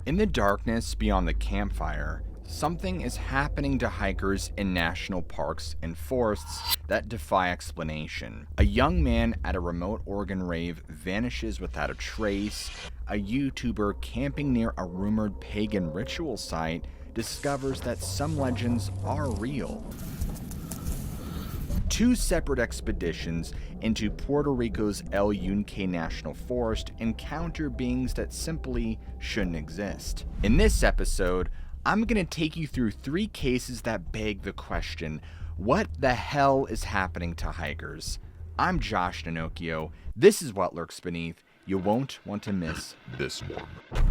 In the darkness beyond the campfire, something is happening to hikers in national parks and forests that defy explanation. A young man at a remote Oregon rave vanishes without a trace. A YouTuber camping near a rumored pagan ritual site discovers that some legends are real. Two separate expeditions into Puerto Rico's El Yunque National Forest encounter beings that simply shouldn't exist. In this episode, I'm going to take you through 3 cases that beg the question, what the hell is happening to hikers? I'm Josh Ninocchio. This is What Lurks Beneath. You won't want to miss this one.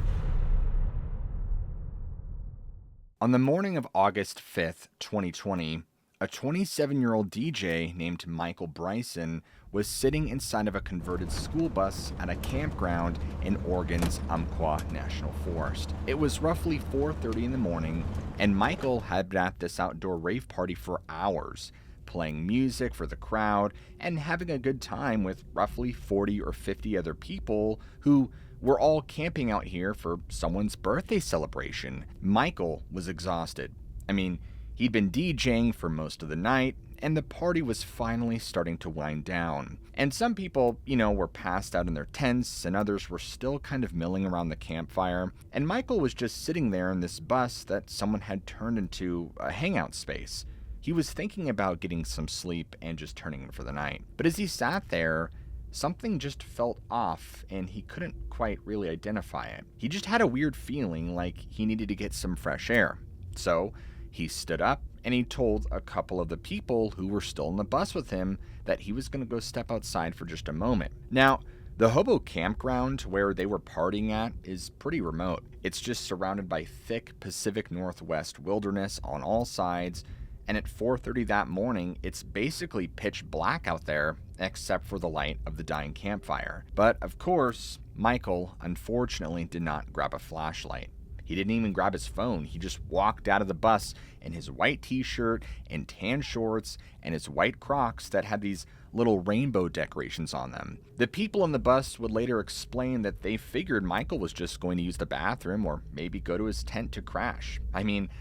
On the morning of August 5th, 2020, a 27-year-old DJ named Michael Bryson was sitting inside of a converted school bus at a campground in Oregon's Unkown National Forest. It was roughly 4:30 in the morning, and Michael had been at this outdoor rave party for hours, playing music for the crowd and having a good time with roughly 40 or 50 other people who were all camping out here for someone's birthday celebration. Michael was exhausted. He'd been DJing for most of the night, and the party was finally starting to wind down. And some people, were passed out in their tents, and others were still kind of milling around the campfire. And Michael was just sitting there in this bus that someone had turned into a hangout space. He was thinking about getting some sleep and just turning in for the night. But as he sat there, something just felt off, and he couldn't quite really identify it. He just had a weird feeling like he needed to get some fresh air. So he stood up and he told a couple of the people who were still in the bus with him that he was going to go step outside for just a moment. Now, the hobo campground where they were partying at is pretty remote. It's just surrounded by thick Pacific Northwest wilderness on all sides, and at 4:30 that morning, it's basically pitch black out there except for the light of the dying campfire. But of course, Michael unfortunately did not grab a flashlight. He didn't even grab his phone. He just walked out of the bus in his white t-shirt and tan shorts and his white Crocs that had these little rainbow decorations on them. The people in the bus would later explain that they figured Michael was just going to use the bathroom or maybe go to his tent to crash.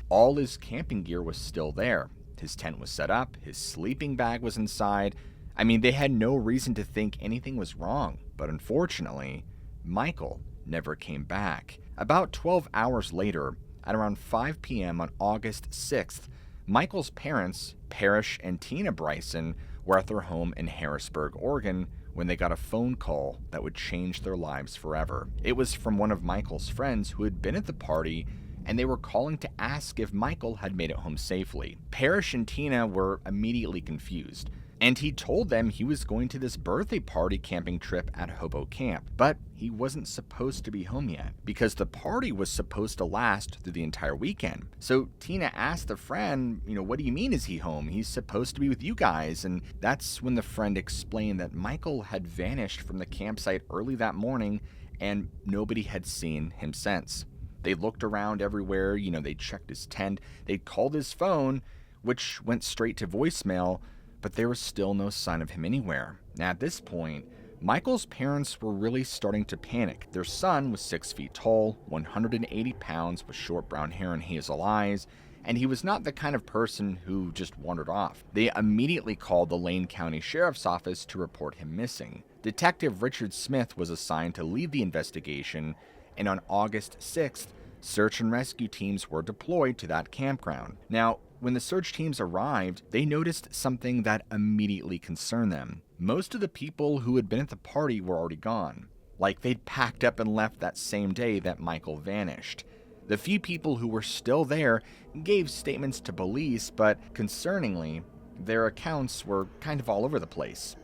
All his camping gear was still there. His tent was set up, his sleeping bag was inside. They had no reason to think anything was wrong. But unfortunately, Michael never came back. About 12 hours later, at around 5 p.m. on August 6th, Michael's parents, Parrish and Tina Bryson, were at their home in Harrisburg, Oregon, when they got a phone call that would change their lives forever. It was from one of Michael's friends who had been at the party, and they were calling to ask if Michael had made it home safely. Parrish and Tina were immediately confused, and he told them he was going to this birthday party camping trip at Hobo Camp, but he wasn't supposed to be home yet because the party was supposed to last through the entire weekend. So Tina asked the friend, what do you mean is he home? He's supposed to be with you guys. And that's when the friend explained that Michael had vanished from the campsite early that morning and nobody had seen him since. They looked around everywhere, they checked his tent, they called his phone, which went straight to voicemail, but there was still no sign of him anywhere. Now, at this point, Michael's parents were really starting to panic. Their son was 6 feet tall, 180 pounds, with short brown hair and hazel eyes, and he was not the kind of person who just wandered off. They immediately called the Lane County Sheriff's Office to report him missing. Detective Richard Smith was assigned to lead the investigation, and on August 6th, search and rescue teams were deployed to that campground. Now, when the search teams arrived, they noticed something that immediately concerned them. Most of the people who had been at the party were already gone. Like they'd packed up and left that same day that Michael vanished. The few people who were still there gave statements to police, but concerningly, their accounts were kind of all over the place.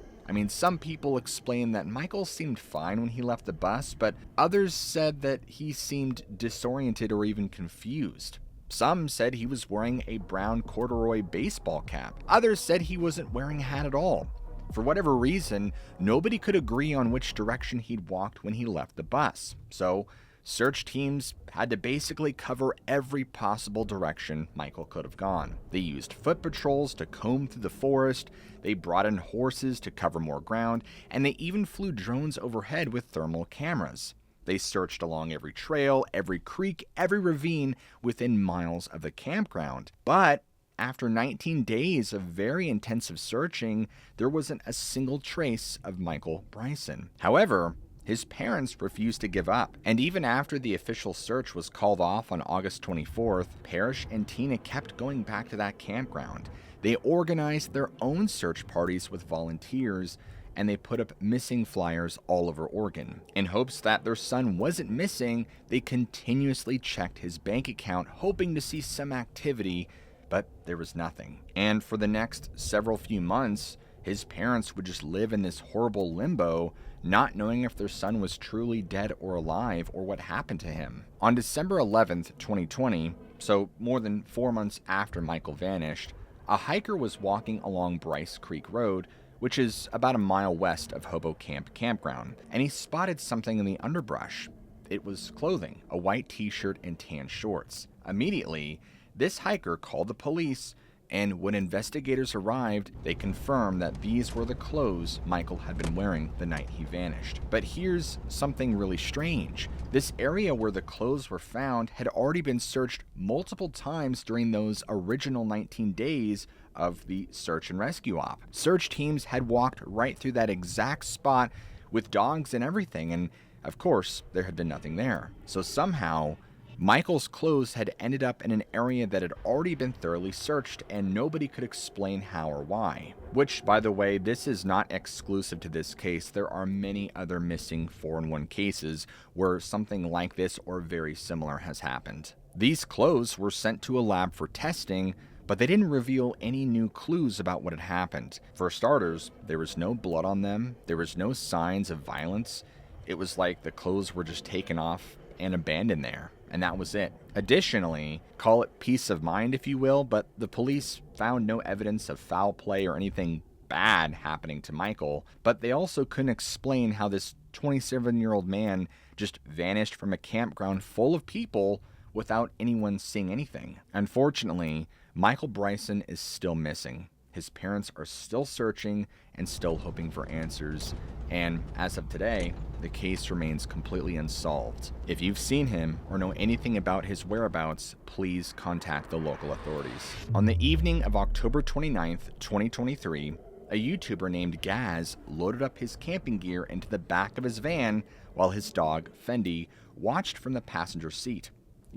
Some people explained that Michael seemed fine when he left the bus, but others said that he seemed disoriented or even confused. Some said he was wearing a brown corduroy baseball cap. Others said he wasn't wearing a hat at all. For whatever reason, nobody could agree on which direction he'd walked when he left the bus. So, search teams had to basically cover every possible direction Michael could have gone. They used foot patrols to comb through the forest, they brought in horses to cover more ground, and they even flew drones overhead with thermal cameras. They searched along every trail, every creek, every ravine within miles of the campground. But after 19 days of very intensive searching, there wasn't a single trace of Michael Bryson. However, his parents refused to give up, and even after the official search was called off on August 24th, Parrish and Tina kept going back to that campground. They organized their own search parties with volunteers, and they put up missing flyers all over Oregon. In hopes that their son wasn't missing, they continuously checked his bank account, hoping to see some activity, but there was nothing. And for the next several few months, his parents would just live in this horrible limbo, not knowing if their son was truly dead or alive or what happened to him. On December 11th, 2020, so more than 4 months after Michael vanished, a hiker was walking along Bryce Creek Road, which is about a mile west of Hobo Camp campground, and he spotted something in the underbrush. It was clothing, a white t-shirt and tan shorts. Immediately, this hiker called the police, and when investigators arrived, they confirmed that these were the clothes Michael had been wearing the night he vanished. But here's something really strange. This area where the clothes were found had already been searched multiple times during those original 19 days of the search and rescue op. Search teams had walked right through that exact spot with dogs and everything, and of course, there had been nothing there. So somehow, Michael's clothes had ended up in an area that had already been thoroughly searched, and nobody could explain how or why. Which, by the way, this is not exclusive to this case. There are many other missing 411 cases where something like this or very similar has happened. These clothes were sent to a lab for testing, but they didn't reveal any new clues about what had happened. For starters, there was no blood on them, there was no signs of violence. It was like the clothes were just taken off and abandoned there, and that was it. Additionally, call it peace of mind if you will, but the police found no evidence of foul play or anything bad happening to Michael, but they also couldn't explain how this 27-year-old man just vanished from a campground full of people without anyone seeing anything. Unfortunately, Michael Bryson is still missing. His parents are still searching and still hoping for answers, and as of today, the case remains completely unsolved. If you've seen him or know anything about his whereabouts, please contact the local authorities. On the evening of October 29th, 2023, a YouTuber named Gaz loaded up his camping gear into the back of his van while his dog, Fendi, watched from the passenger seat.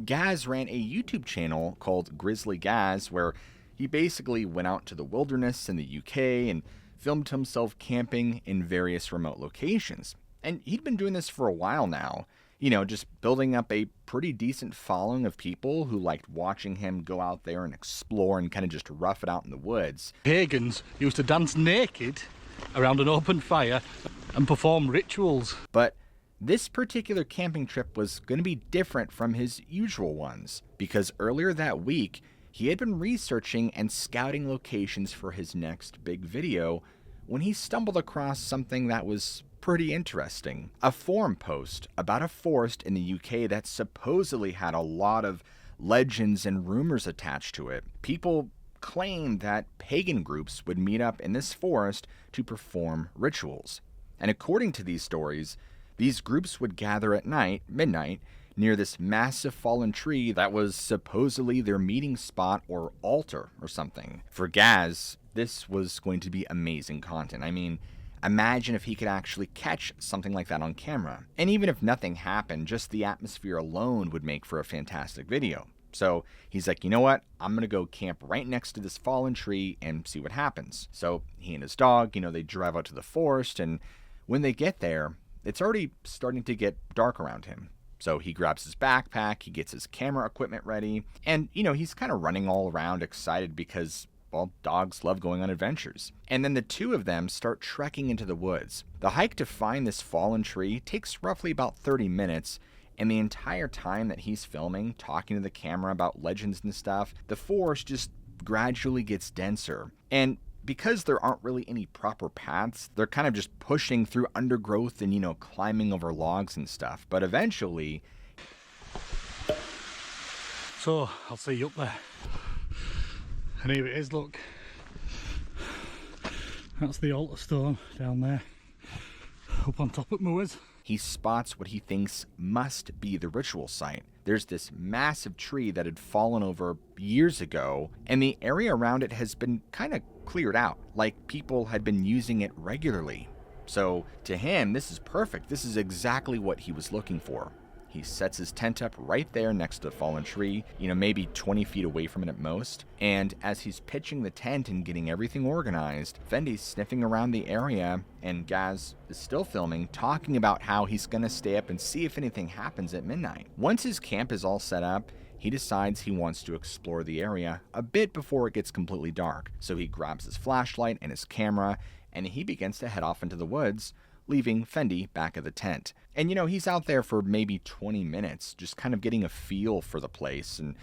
Gaz ran a YouTube channel called Grizzly Gaz, where he basically went out to the wilderness in the UK and filmed himself camping in various remote locations. And he'd been doing this for a while now, just building up a pretty decent following of people who liked watching him go out there and explore and kind of just rough it out in the woods. Pagans used to dance naked around an open fire and perform rituals. But this particular camping trip was going to be different from his usual ones, because earlier that week, he had been researching and scouting locations for his next big video when he stumbled across something that was pretty interesting. A forum post about a forest in the UK that supposedly had a lot of legends and rumors attached to it. People claimed that pagan groups would meet up in this forest to perform rituals. And according to these stories, these groups would gather at midnight, near this massive fallen tree that was supposedly their meeting spot or altar or something. For Gaz, this was going to be amazing content. I mean, imagine if he could actually catch something like that on camera. And even if nothing happened, just the atmosphere alone would make for a fantastic video. So he's like, you know what? I'm going to go camp right next to this fallen tree and see what happens. So he and his dog, they drive out to the forest, and when they get there, it's already starting to get dark around him. So he grabs his backpack, he gets his camera equipment ready, and, he's kind of running all around excited because, well, dogs love going on adventures. And then the two of them start trekking into the woods. The hike to find this fallen tree takes roughly about 30 minutes, and the entire time that he's filming, talking to the camera about legends and stuff, the forest just gradually gets denser. And because there aren't really any proper paths, they're kind of just pushing through undergrowth and, climbing over logs and stuff. But eventually... So, I'll see you up there. And here it is, look. That's the altar stone down there, up on top of moors. he spots what he thinks must be the ritual site. There's this massive tree that had fallen over years ago, and the area around it has been kind of cleared out, like people had been using it regularly. So to him, this is perfect. This is exactly what he was looking for. He sets his tent up right there next to the fallen tree, maybe 20 feet away from it at most. And as he's pitching the tent and getting everything organized, Fendi's sniffing around the area, and Gaz is still filming, talking about how he's going to stay up and see if anything happens at midnight. Once his camp is all set up, he decides he wants to explore the area a bit before it gets completely dark. So he grabs his flashlight and his camera, and he begins to head off into the woods, leaving Fendi back at the tent. And he's out there for maybe 20 minutes, just kind of getting a feel for the place and,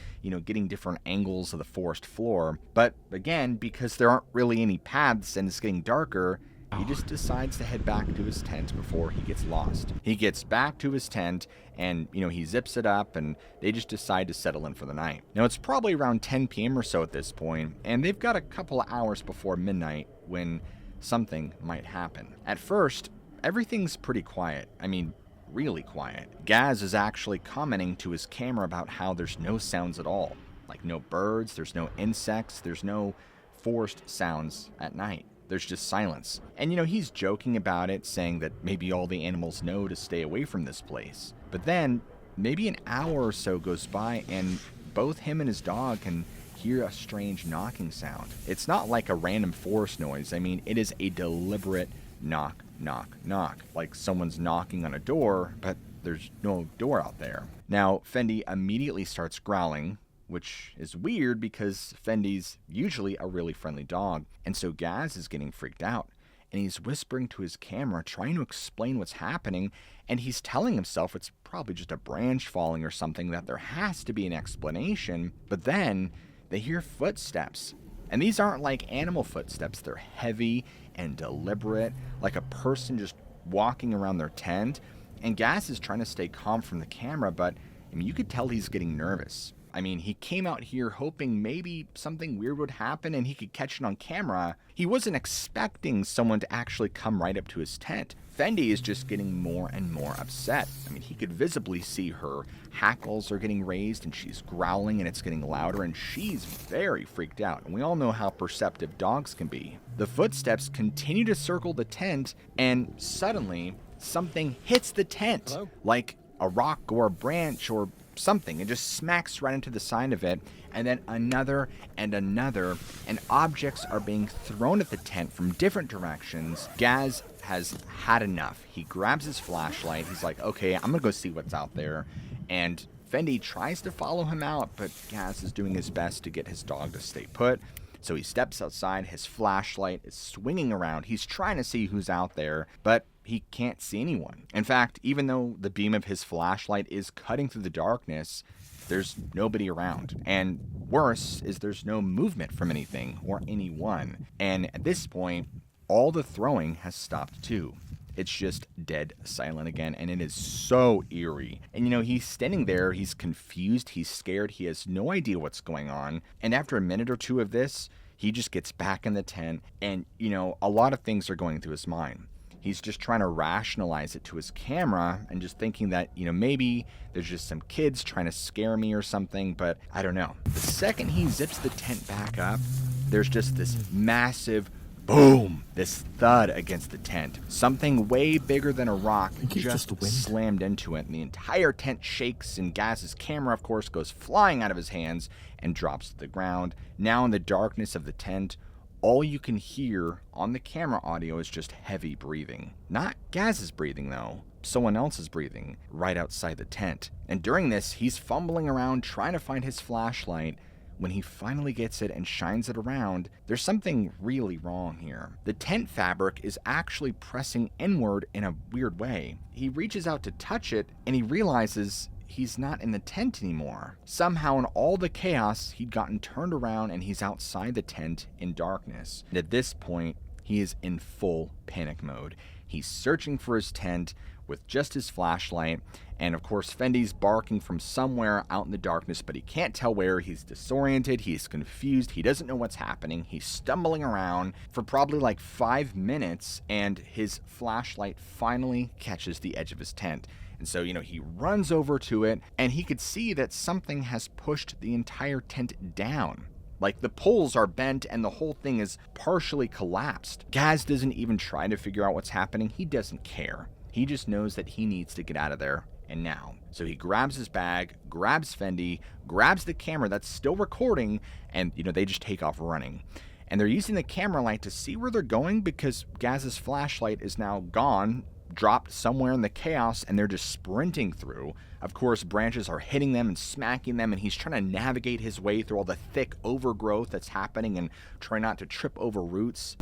getting different angles of the forest floor. But again, because there aren't really any paths and it's getting darker, he just decides to head back to his tent before he gets lost. He gets back to his tent and, he zips it up, and they just decide to settle in for the night. Now, it's probably around 10 p.m. or so at this point, and they've got a couple of hours before midnight when something might happen. At first, everything's pretty quiet. I mean, really quiet. Gaz is actually commenting to his camera about how there's no sounds at all. Like no birds, there's no insects, there's no forest sounds at night. There's just silence. And he's joking about it, saying that maybe all the animals know to stay away from this place. But then, maybe an hour or so goes by, and both him and his dog can hear a strange knocking sound. It's not like a random forest noise. I mean, it is a deliberate knock, knock, knock. Like someone's knocking on a door, but there's no door out there. Now, Fendi immediately starts growling, which is weird because Fendi's usually a really friendly dog. And so Gaz is getting freaked out, and he's whispering to his camera, trying to explain what's happening, and he's telling himself it's probably just a branch falling or something, that there has to be an explanation. But then they hear footsteps. And these aren't like animal footsteps. They're heavy and deliberate, like a person just walking around their tent. And Gaz is trying to stay calm from the camera, but you could tell he's getting nervous. I mean, he came out here hoping maybe something weird would happen and he could catch it on camera. He wasn't expecting someone to actually come right up to his tent. Fendi is just getting more and more upset. I mean, he could visibly see her hackles are getting raised and she's growling and it's getting louder, and she's very freaked out. And we all know how perceptive dogs can be. The footsteps continue to circle the tent, and suddenly something hits the tent. Hello? Like a rock or a branch or something. It just smacks right into the side of it, and then another and another, and objects are being thrown at the tent from different directions. Gaz has had enough. He grabs his flashlight. He's like, okay, I'm gonna go see what's out there. And Fendi tries to follow him out, but Gaz is doing his best to get his dog to stay put. So he steps outside, his flashlight is swinging around. He's trying to see who's out there, but he can't see anyone. In fact, even though the beam of his flashlight is cutting through the darkness, there's nobody around. And worse is there's no movement from anything or anyone. And at this point, all the throwing has stopped too. It's just dead silent again, and it is so eerie. And he's standing there, he's confused, he's scared, he has no idea what's going on. And after a minute or two of this, he just gets back in the tent, and a lot of things are going through his mind. He's just trying to rationalize it to his camera and just thinking that, maybe there's just some kids trying to scare me or something, but I don't know. The second he zips the tent back up, there's just this massive boom, this thud against the tent. Something way bigger than a rock just slammed into it, and the entire tent shakes, and Gaz's camera, of course, goes flying out of his hands and drops to the ground. Now in the darkness of the tent, all you can hear on the camera audio is just heavy breathing. Not Gaz's breathing, though. Someone else is breathing right outside the tent. And during this, he's fumbling around trying to find his flashlight. When he finally gets it and shines it around, there's something really wrong here. The tent fabric is actually pressing inward in a weird way. He reaches out to touch it, and he realizes he's not in the tent anymore. Somehow in all the chaos, he'd gotten turned around and he's outside the tent in darkness. And at this point, he is in full panic mode. He's searching for his tent with just his flashlight, and of course Fendi's barking from somewhere out in the darkness, but he can't tell where. He's disoriented, he's confused, he doesn't know what's happening. He's stumbling around for probably like 5 minutes, and his flashlight finally catches the edge of his tent. And so, he runs over to it, and he could see that something has pushed the entire tent down. Like, the poles are bent and the whole thing is partially collapsed. Gaz doesn't even try to figure out what's happening. He doesn't care. He just knows that he needs to get out of there, and now. So he grabs his bag, grabs Fendi, grabs the camera that's still recording, and, they just take off running. And they're using the camera light to see where they're going because Gaz's flashlight is now gone, dropped somewhere in the chaos, and they're just sprinting through. Of course, branches are hitting them and smacking them, and he's trying to navigate his way through all the thick overgrowth that's happening and try not to trip over roots.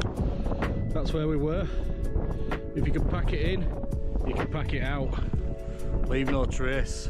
That's where we were. If you can pack it in, you can pack it out. Leave no trace.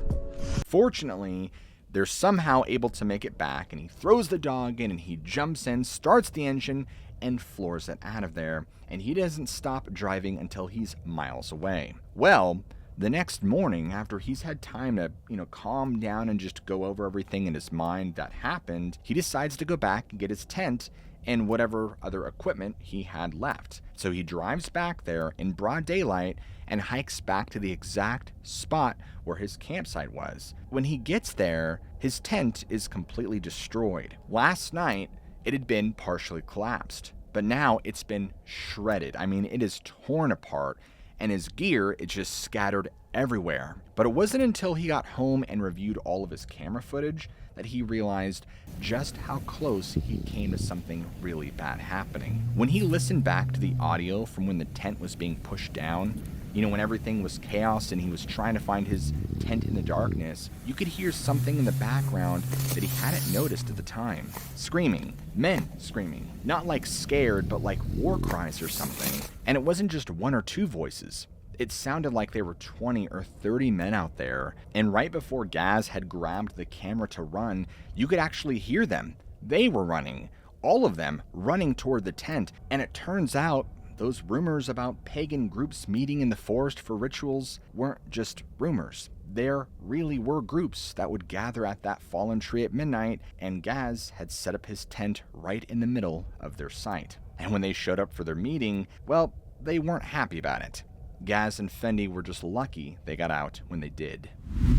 Fortunately, they're somehow able to make it back, and he throws the dog in, and he jumps in, starts the engine, and floors it out of there. And he doesn't stop driving until he's miles away. Well, the next morning, after he's had time to, calm down and just go over everything in his mind that happened, he decides to go back and get his tent and whatever other equipment he had left. So he drives back there in broad daylight and hikes back to the exact spot where his campsite was. When he gets there, his tent is completely destroyed. Last night, it had been partially collapsed, but now it's been shredded. I mean, it is torn apart, and his gear is just scattered everywhere. But it wasn't until he got home and reviewed all of his camera footage that he realized just how close he came to something really bad happening. When he listened back to the audio from when the tent was being pushed down, when everything was chaos and he was trying to find his tent in the darkness, you could hear something in the background that he hadn't noticed at the time. Screaming. Men screaming. Not like scared, but like war cries or something. And it wasn't just one or two voices. It sounded like there were 20 or 30 men out there, and right before Gaz had grabbed the camera to run, you could actually hear them. They were running. All of them running toward the tent, and it turns out those rumors about pagan groups meeting in the forest for rituals weren't just rumors. There really were groups that would gather at that fallen tree at midnight, and Gaz had set up his tent right in the middle of their site. And when they showed up for their meeting, well, they weren't happy about it. Gaz and Fendi were just lucky they got out when they did.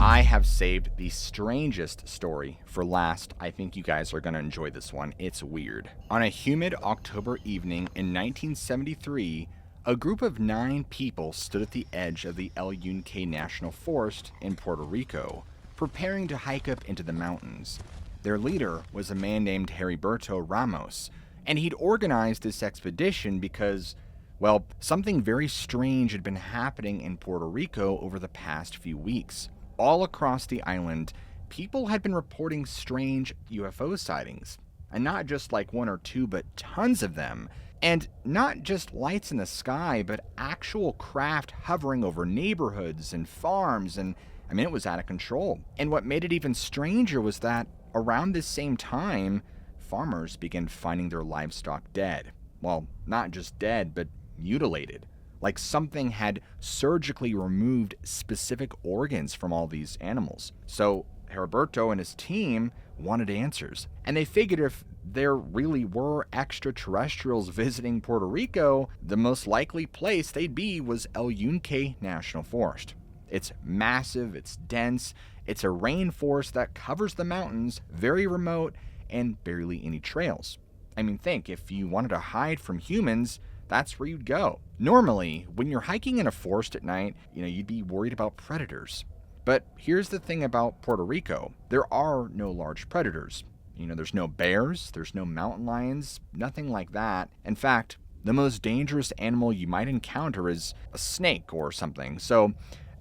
I have saved the strangest story for last. I think you guys are going to enjoy this one. It's weird. On a humid October evening in 1973, a group of 9 people stood at the edge of the Yunque National Forest in Puerto Rico, preparing to hike up into the mountains. Their leader was a man named Heriberto Ramos, and he'd organized this expedition because, well, something very strange had been happening in Puerto Rico over the past few weeks. All across the island, people had been reporting strange UFO sightings. And not just like 1 or 2, but tons of them. And not just lights in the sky, but actual craft hovering over neighborhoods and farms. And I mean, it was out of control. And what made it even stranger was that around this same time, farmers began finding their livestock dead. Well, not just dead, but mutilated, like something had surgically removed specific organs from all these animals. So Heriberto and his team wanted answers, and they figured if there really were extraterrestrials visiting Puerto Rico, the most likely place they'd be was El Yunque National Forest. It's massive, it's dense, it's a rainforest that covers the mountains, very remote, and barely any trails. I mean, think, if you wanted to hide from humans, that's where you'd go. Normally, when you're hiking in a forest at night, you'd be worried about predators. But here's the thing about Puerto Rico. There are no large predators. There's no bears, there's no mountain lions, nothing like that. In fact, the most dangerous animal you might encounter is a snake or something. So,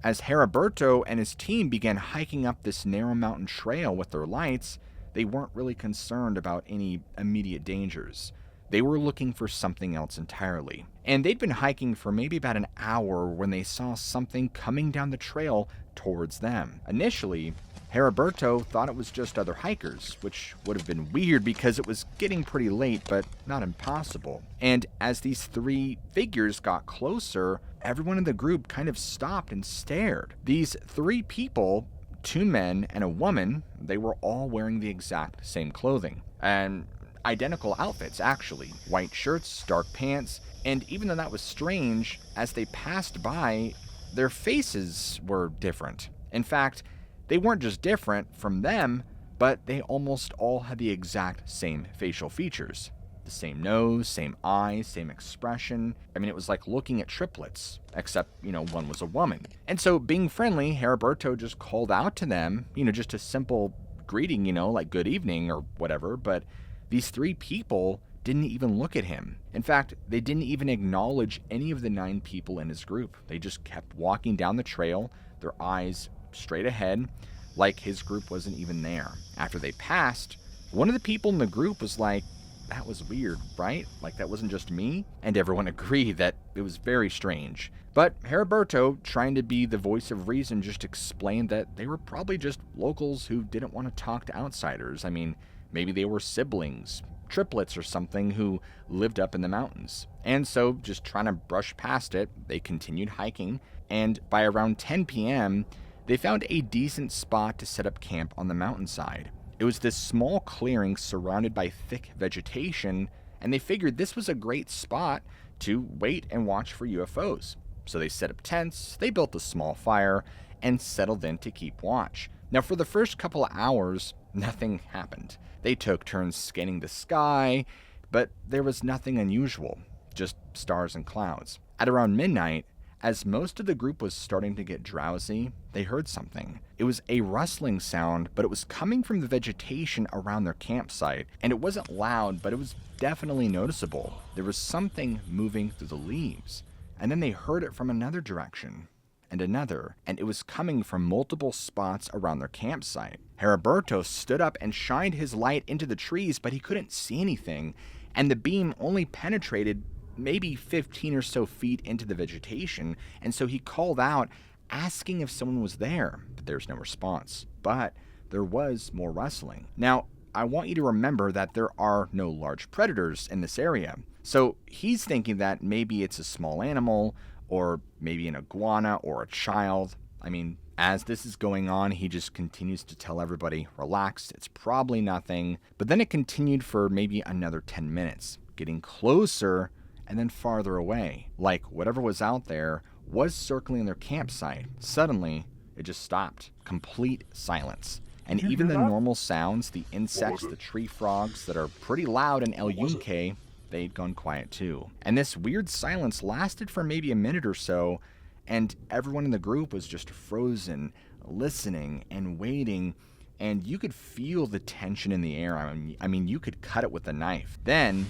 as Heriberto and his team began hiking up this narrow mountain trail with their lights, they weren't really concerned about any immediate dangers. They were looking for something else entirely. And they'd been hiking for maybe about an hour when they saw something coming down the trail towards them. Initially, Heriberto thought it was just other hikers, which would have been weird because it was getting pretty late, but not impossible. And as these three figures got closer, everyone in the group kind of stopped and stared. These three people, two men and a woman, they were all wearing the exact same clothing. And identical outfits, actually. White shirts, dark pants, and even though that was strange, as they passed by, their faces were different. In fact, they weren't just different from them, but they almost all had the exact same facial features. The same nose, same eyes, same expression. I mean, it was like looking at triplets, except, one was a woman. And so, being friendly, Heriberto just called out to them, just a simple greeting, like good evening or whatever, but these three people didn't even look at him. In fact, they didn't even acknowledge any of the 9 people in his group. They just kept walking down the trail, their eyes straight ahead, like his group wasn't even there. After they passed, one of the people in the group was like, "That was weird, right? Like, that wasn't just me?" And everyone agreed that it was very strange. But Heriberto, trying to be the voice of reason, just explained that they were probably just locals who didn't want to talk to outsiders. I mean, maybe they were siblings, triplets or something, who lived up in the mountains. And so, just trying to brush past it, they continued hiking, and by around 10 p.m., they found a decent spot to set up camp on the mountainside. It was this small clearing surrounded by thick vegetation, and they figured this was a great spot to wait and watch for UFOs. So they set up tents, they built a small fire, and settled in to keep watch. Now, for the first couple of hours, nothing happened. They took turns scanning the sky, but there was nothing unusual, just stars and clouds. At around midnight, as most of the group was starting to get drowsy, they heard something. It was a rustling sound, but it was coming from the vegetation around their campsite, and it wasn't loud, but it was definitely noticeable. There was something moving through the leaves, and then they heard it from another direction, and another, and it was coming from multiple spots around their campsite. Heriberto stood up and shined his light into the trees, but he couldn't see anything, and the beam only penetrated maybe 15 or so feet into the vegetation, and so he called out, asking if someone was there, but there's no response. But there was more rustling. Now, I want you to remember that there are no large predators in this area, so he's thinking that maybe it's a small animal, or maybe an iguana or a child. I mean, as this is going on, he just continues to tell everybody, relax, it's probably nothing. But then it continued for maybe another 10 minutes, getting closer and then farther away, like whatever was out there was circling their campsite. Suddenly, it just stopped. Complete silence. And even the normal sounds, the insects, the tree frogs that are pretty loud in El Yunque, they'd gone quiet too. And this weird silence lasted for maybe a minute or so, and everyone in the group was just frozen, listening and waiting, and you could feel the tension in the air. I mean, you could cut it with a knife. Then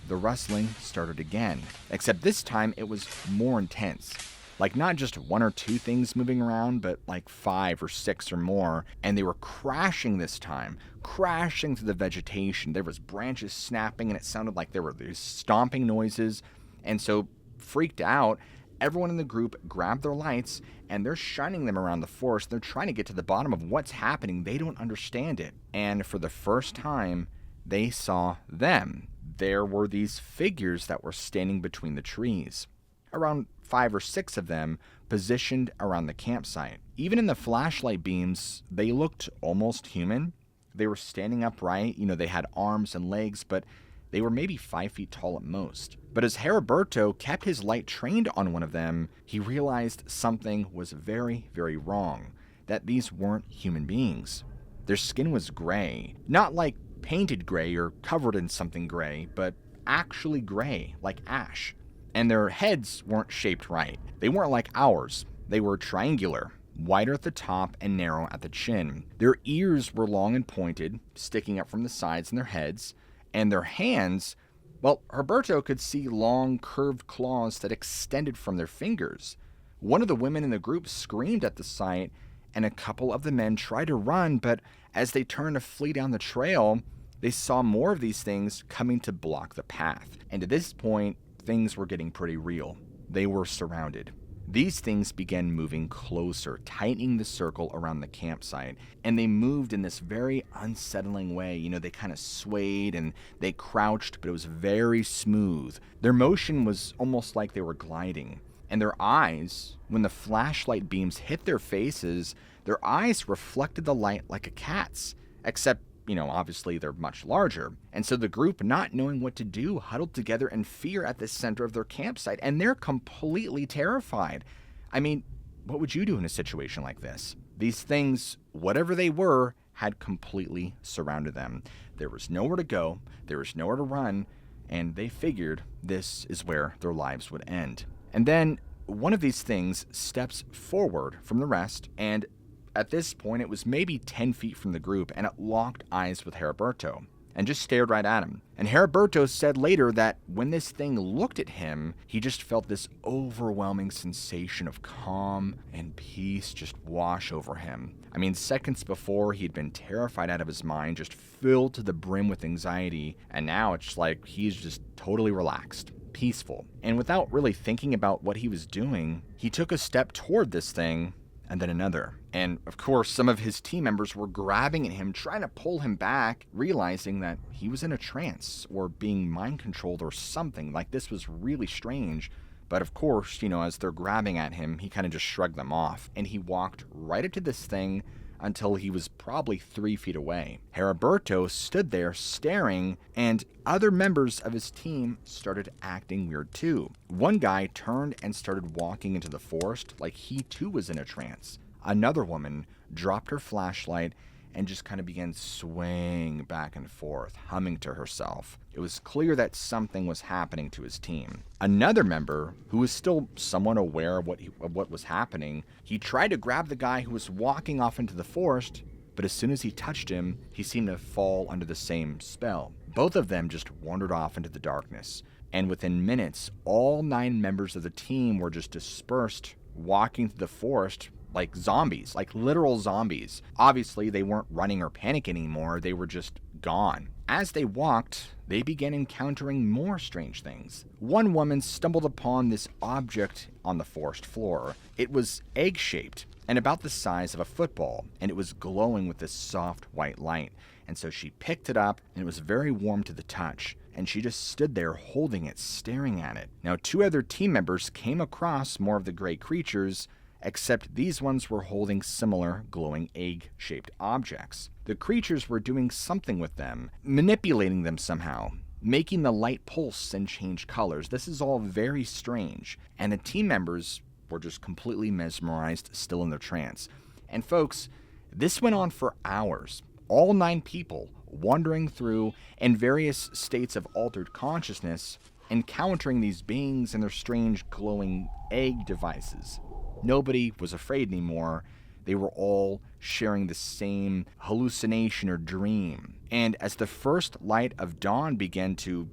the rustling started again, except this time it was more intense. Like, not just one or two things moving around, but like 5 or 6 or more, and they were crashing this time, crashing through the vegetation. There was branches snapping, and it sounded like there were these stomping noises, and so, freaked out, everyone in the group grabbed their lights, and they're shining them around the forest. They're trying to get to the bottom of what's happening. They don't understand it, and for the first time, they saw them. There were these figures that were standing between the trees. Around 5 or 6 of them positioned around the campsite. Even in the flashlight beams, they looked almost human. They were standing upright, they had arms and legs, but they were maybe 5 feet tall at most. But as Heriberto kept his light trained on one of them, he realized something was very, very wrong, that these weren't human beings. Their skin was gray, not like painted gray or covered in something gray, but actually gray, like ash. And their heads weren't shaped right. They weren't like ours. They were triangular, wider at the top and narrow at the chin. Their ears were long and pointed, sticking up from the sides in their heads, and their hands, well, Heriberto could see long, curved claws that extended from their fingers. One of the women in the group screamed at the sight, and a couple of the men tried to run, but as they turned to flee down the trail, they saw more of these things coming to block the path. And at this point, things were getting pretty real. They were surrounded. These things began moving closer, tightening the circle around the campsite, and they moved in this very unsettling way. They kind of swayed and they crouched, but it was very smooth. Their motion was almost like they were gliding. And their eyes, when the flashlight beams hit their faces, their eyes reflected the light like a cat's, except obviously they're much larger. And so the group, not knowing what to do, huddled together in fear at the center of their campsite, and they're completely terrified. I mean, what would you do in a situation like this? These things, whatever they were, had completely surrounded them. There was nowhere to go, there was nowhere to run, and they figured this is where their lives would end. And then one of these things steps forward from the rest, and at this point, it was maybe 10 feet from the group, and it locked eyes with Heriberto and just stared right at him. And Heriberto said later that when this thing looked at him, he just felt this overwhelming sensation of calm and peace just wash over him. I mean, seconds before, he'd been terrified out of his mind, just filled to the brim with anxiety, and now it's like he's just totally relaxed, peaceful. And without really thinking about what he was doing, he took a step toward this thing, and then another. And of course, some of his team members were grabbing at him, trying to pull him back, realizing that he was in a trance or being mind controlled or something. Like, this was really strange. But of course, as they're grabbing at him, he kind of just shrugged them off. And he walked right up to this thing until he was probably 3 feet away. Heriberto stood there staring, and other members of his team started acting weird too. One guy turned and started walking into the forest like he too was in a trance. Another woman dropped her flashlight and just kind of began swaying back and forth, humming to herself. It was clear that something was happening to his team. Another member, who was still somewhat aware of what was happening, he tried to grab the guy who was walking off into the forest, but as soon as he touched him, he seemed to fall under the same spell. Both of them just wandered off into the darkness, and within minutes, all 9 members of the team were just dispersed, walking through the forest like zombies, like literal zombies. Obviously, they weren't running or panicking anymore, they were just gone. As they walked, they began encountering more strange things. One woman stumbled upon this object on the forest floor. It was egg-shaped and about the size of a football, and it was glowing with this soft white light. And so she picked it up, and it was very warm to the touch, and she just stood there holding it, staring at it. Now, 2 other team members came across more of the gray creatures, except these ones were holding similar glowing egg-shaped objects. The creatures were doing something with them, manipulating them somehow, making the light pulse and change colors. This is all very strange, and the team members were just completely mesmerized, still in their trance. And folks, this went on for hours. All 9 people wandering through in various states of altered consciousness, encountering these beings and their strange glowing egg devices. Nobody was afraid anymore. They were all sharing the same hallucination or dream. And as the first light of dawn began to,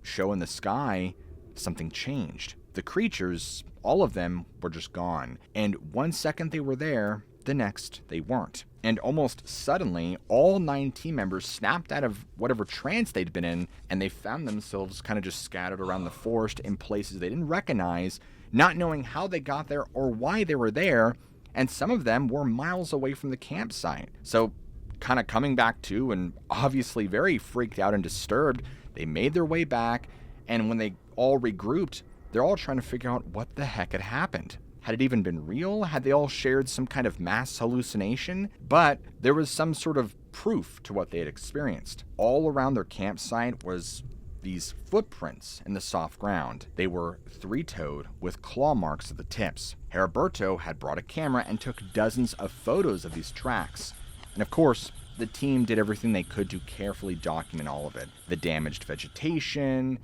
show in the sky, something changed. The creatures, all of them, were just gone. And one second they were there, the next they weren't. And almost suddenly, all 9 team members snapped out of whatever trance they'd been in, and they found themselves kind of just scattered around the forest in places they didn't recognize, not knowing how they got there or why they were there, and some of them were miles away from the campsite. So, kind of coming back to, and obviously very freaked out and disturbed, they made their way back, and when they all regrouped, they're all trying to figure out what the heck had happened. Had it even been real? Had they all shared some kind of mass hallucination? But there was some sort of proof to what they had experienced. All around their campsite was these footprints in the soft ground. They were 3-toed with claw marks at the tips. Heriberto had brought a camera and took dozens of photos of these tracks. And of course, the team did everything they could to carefully document all of it. The damaged vegetation,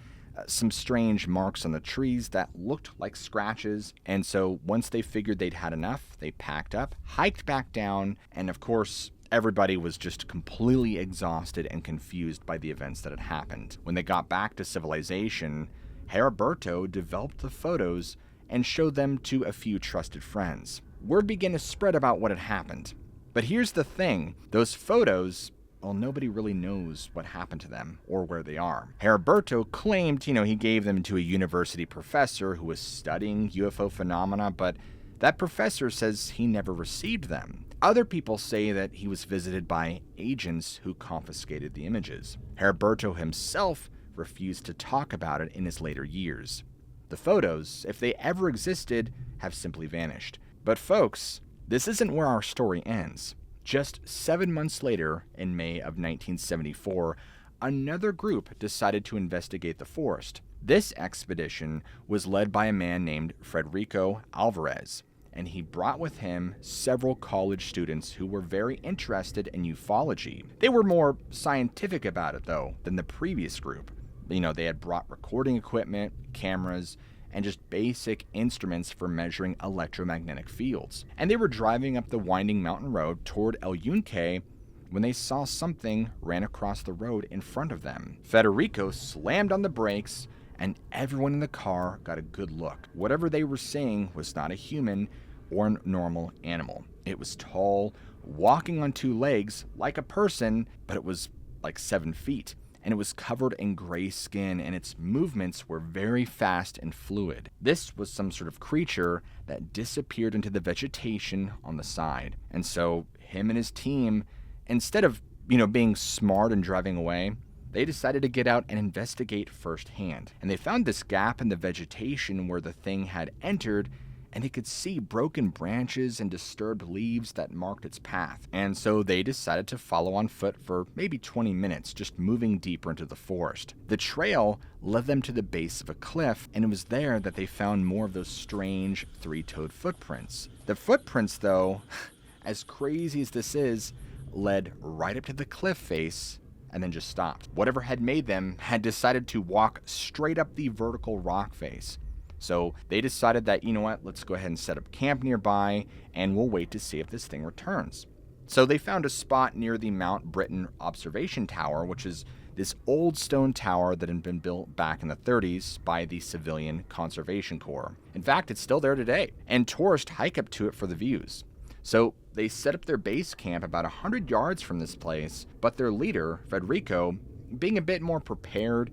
some strange marks on the trees that looked like scratches. And so once they figured they'd had enough, they packed up, hiked back down, and of course, everybody was just completely exhausted and confused by the events that had happened. When they got back to civilization, Heriberto developed the photos and showed them to a few trusted friends. Word began to spread about what had happened. But here's the thing, those photos, well, nobody really knows what happened to them or where they are. Heriberto claimed, he gave them to a university professor who was studying UFO phenomena, but that professor says he never received them. Other people say that he was visited by agents who confiscated the images. Heriberto himself refused to talk about it in his later years. The photos, if they ever existed, have simply vanished. But folks, this isn't where our story ends. Just 7 months later, in May of 1974, another group decided to investigate the forest. This expedition was led by a man named Rico Alvarez, and he brought with him several college students who were very interested in ufology. They were more scientific about it, though, than the previous group. They had brought recording equipment, cameras, and just basic instruments for measuring electromagnetic fields. And they were driving up the winding mountain road toward El Yunque when they saw something ran across the road in front of them. Federico slammed on the brakes, and everyone in the car got a good look. Whatever they were seeing was not a human or a normal animal. It was tall, walking on two legs like a person, but it was like 7 feet. And it was covered in gray skin, and its movements were very fast and fluid. This was some sort of creature that disappeared into the vegetation on the side. And so him and his team, instead of, being smart and driving away, they decided to get out and investigate firsthand. And they found this gap in the vegetation where the thing had entered, and they could see broken branches and disturbed leaves that marked its path. And so they decided to follow on foot for maybe 20 minutes, just moving deeper into the forest. The trail led them to the base of a cliff, and it was there that they found more of those strange 3-toed footprints. The footprints, though, as crazy as this is, led right up to the cliff face and then just stopped. Whatever had made them had decided to walk straight up the vertical rock face. So they decided that, let's go ahead and set up camp nearby, and we'll wait to see if this thing returns. So they found a spot near the Mount Britain Observation Tower, which is this old stone tower that had been built back in the 30s by the Civilian Conservation Corps. In fact, it's still there today, and tourists hike up to it for the views. So they set up their base camp about 100 yards from this place, but their leader, Federico, being a bit more prepared,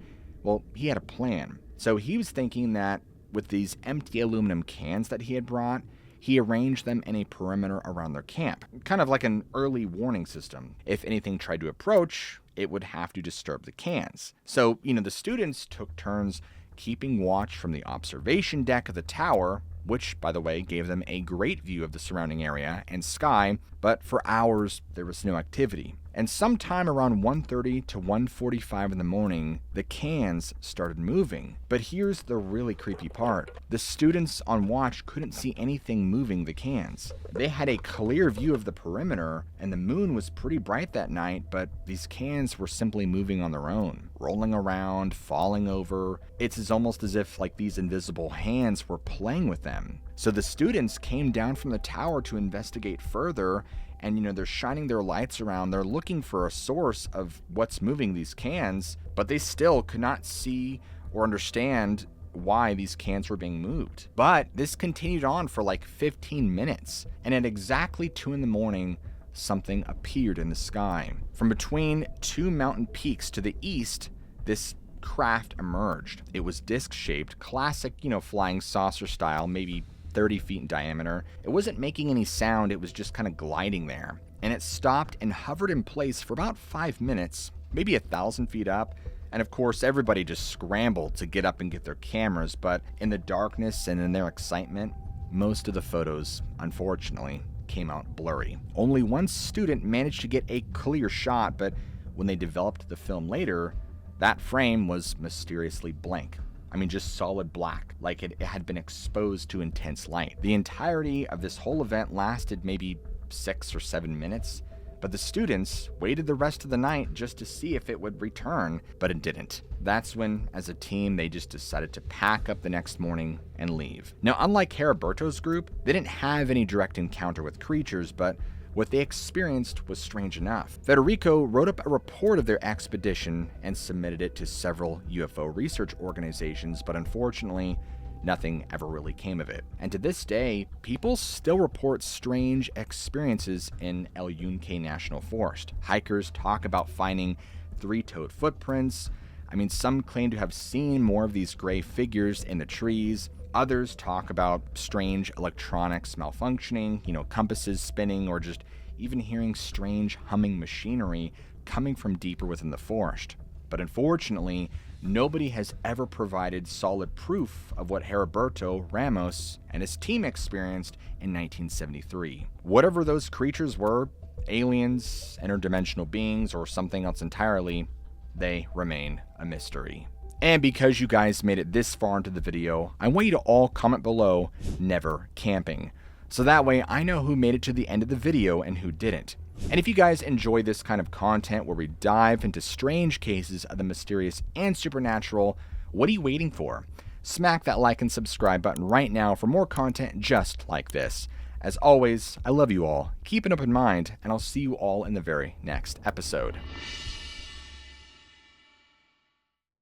he had a plan. So he was thinking that with these empty aluminum cans that he had brought, he arranged them in a perimeter around their camp, kind of like an early warning system. If anything tried to approach, it would have to disturb the cans. So, the students took turns keeping watch from the observation deck of the tower, which, by the way, gave them a great view of the surrounding area and sky, but for hours there was no activity. And sometime around 1:30 to 1:45 in the morning, the cans started moving. But here's the really creepy part. The students on watch couldn't see anything moving the cans. They had a clear view of the perimeter, and the moon was pretty bright that night, but these cans were simply moving on their own, rolling around, falling over. It's almost as if these invisible hands were playing with them. So the students came down from the tower to investigate further, and they're shining their lights around. They're looking for a source of what's moving these cans, but they still could not see or understand why these cans were being moved. But this continued on for 15 minutes, and at exactly 2 in the morning, something appeared in the sky. From between 2 mountain peaks to the east, this craft emerged. It was disc-shaped, classic, flying saucer style, maybe 30 feet in diameter. It wasn't making any sound, it was just kind of gliding there. And it stopped and hovered in place for about 5 minutes, maybe 1,000 feet up. And of course, everybody just scrambled to get up and get their cameras, but in the darkness and in their excitement, most of the photos, unfortunately, came out blurry. Only one student managed to get a clear shot, but when they developed the film later, that frame was mysteriously blank. Just solid black, like it had been exposed to intense light. The entirety of this whole event lasted maybe 6 or 7 minutes, but the students waited the rest of the night just to see if it would return, but it didn't. That's when, as a team, they just decided to pack up the next morning and leave. Now, unlike Heriberto's group, they didn't have any direct encounter with creatures, but what they experienced was strange enough. Federico wrote up a report of their expedition and submitted it to several UFO research organizations, but unfortunately, nothing ever really came of it. And to this day, people still report strange experiences in El Yunque National Forest. Hikers talk about finding three-toed footprints. I mean, some claim to have seen more of these gray figures in the trees. Others talk about strange electronics malfunctioning, compasses spinning, or just even hearing strange humming machinery coming from deeper within the forest. But unfortunately, nobody has ever provided solid proof of what Heriberto Ramos and his team experienced in 1973. Whatever those creatures were, aliens, interdimensional beings, or something else entirely, they remain a mystery. And because you guys made it this far into the video, I want you to all comment below, never camping. So that way I know who made it to the end of the video and who didn't. And if you guys enjoy this kind of content where we dive into strange cases of the mysterious and supernatural, what are you waiting for? Smack that like and subscribe button right now for more content just like this. As always, I love you all, keep an open mind, and I'll see you all in the very next episode.